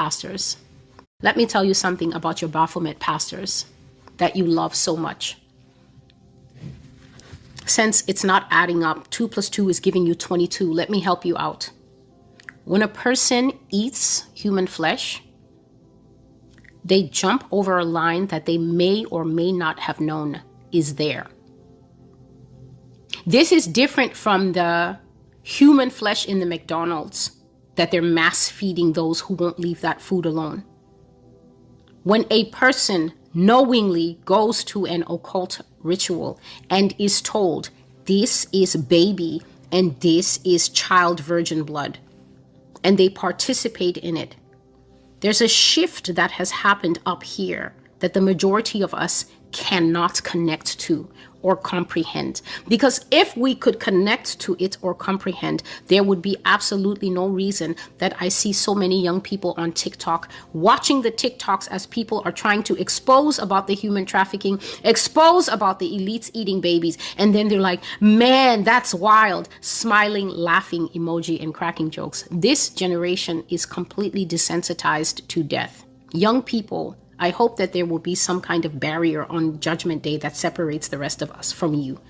pastors. Let me tell you something about your Baphomet pastors that you love so much. Since it's not adding up, 2 + 2 is giving you 22. Let me help you out. When a person eats human flesh, they jump over a line that they may or may not have known is there. This is different from the human flesh in the McDonald's that they're mass feeding those who won't leave that food alone. When a person knowingly goes to an occult ritual and is told this is baby and this is child virgin blood, and they participate in it, there's a shift that has happened up here that the majority of us cannot connect to or comprehend. Because if we could connect to it or comprehend, there would be absolutely no reason that I see so many young people on TikTok watching the TikToks as people are trying to expose about the human trafficking, expose about the elites eating babies. And then they're like, man, that's wild. Smiling, laughing emoji and cracking jokes. This generation is completely desensitized to death. Young people, I hope that there will be some kind of barrier on Judgment Day that separates the rest of us from you.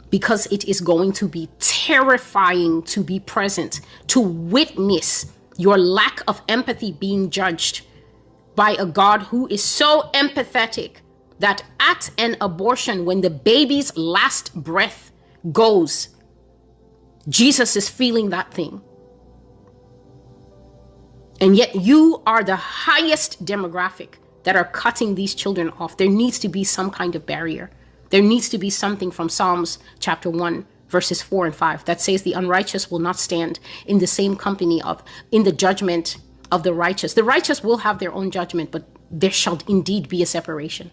Because it is going to be terrifying to be present, to witness your lack of empathy being judged by a God who is so empathetic that at an abortion, when the baby's last breath goes, Jesus is feeling that thing. And yet you are the highest demographic that are cutting these children off. There needs to be some kind of barrier. There needs to be something from Psalms chapter 1, verses 4 and 5 that says the unrighteous will not stand in the same company in the judgment of the righteous. The righteous will have their own judgment, but there shall indeed be a separation.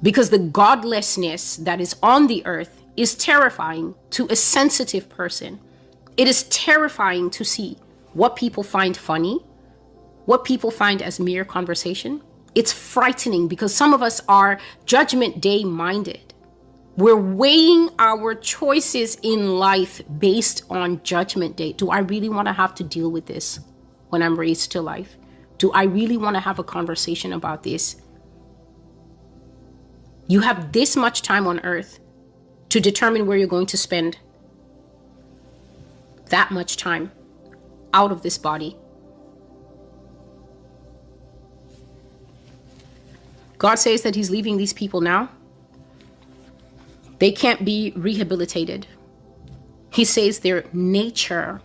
Because the godlessness that is on the earth is terrifying to a sensitive person. It is terrifying to see what people find funny, what people find as mere conversation. It's frightening because some of us are Judgment Day minded. We're weighing our choices in life based on Judgment Day. Do I really want to have to deal with this when I'm raised to life? Do I really want to have a conversation about this? You have this much time on earth to determine where you're going to spend that much time out of this body. God says that he's leaving these people now. They can't be rehabilitated. He says their nature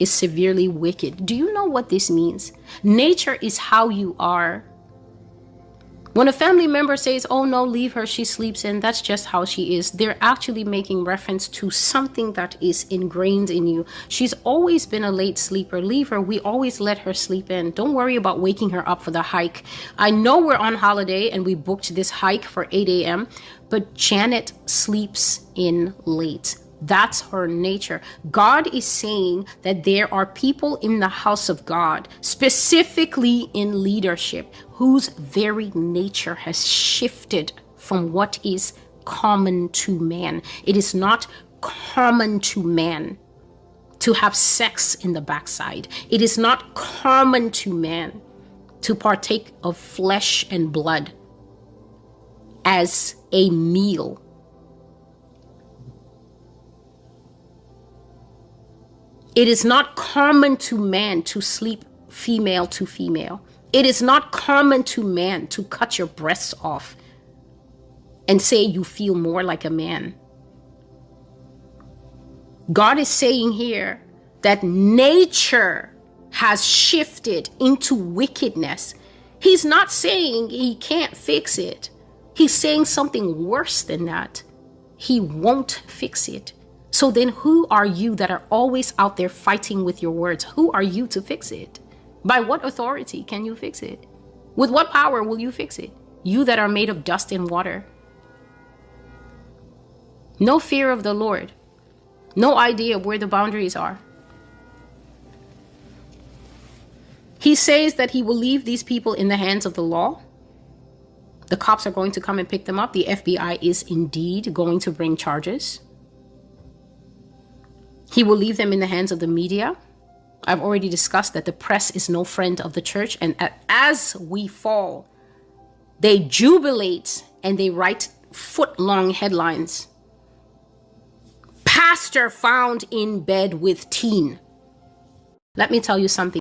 is severely wicked. Do you know what this means? Nature is how you are. When a family member says, oh no, leave her, she sleeps in, that's just how she is, they're actually making reference to something that is ingrained in you. She's always been a late sleeper. Leave her. We always let her sleep in. Don't worry about waking her up for the hike. I know we're on holiday and we booked this hike for 8 a.m., but Janet sleeps in late. That's her nature. God is saying that there are people in the house of God, specifically in leadership, whose very nature has shifted from what is common to man. It is not common to man to have sex in the backside. It is not common to man to partake of flesh and blood as a meal. It is not common to man to sleep female to female. It is not common to man to cut your breasts off and say you feel more like a man. God is saying here that nature has shifted into wickedness. He's not saying he can't fix it. He's saying something worse than that. He won't fix it. So then who are you that are always out there fighting with your words? Who are you to fix it? By what authority can you fix it? With what power will you fix it? You that are made of dust and water. No fear of the Lord. No idea of where the boundaries are. He says that he will leave these people in the hands of the law. The cops are going to come and pick them up. The FBI is indeed going to bring charges. He will leave them in the hands of the media. I've already discussed that the press is no friend of the church. And as we fall, they jubilate and they write foot-long headlines. Pastor found in bed with teen. Let me tell you something.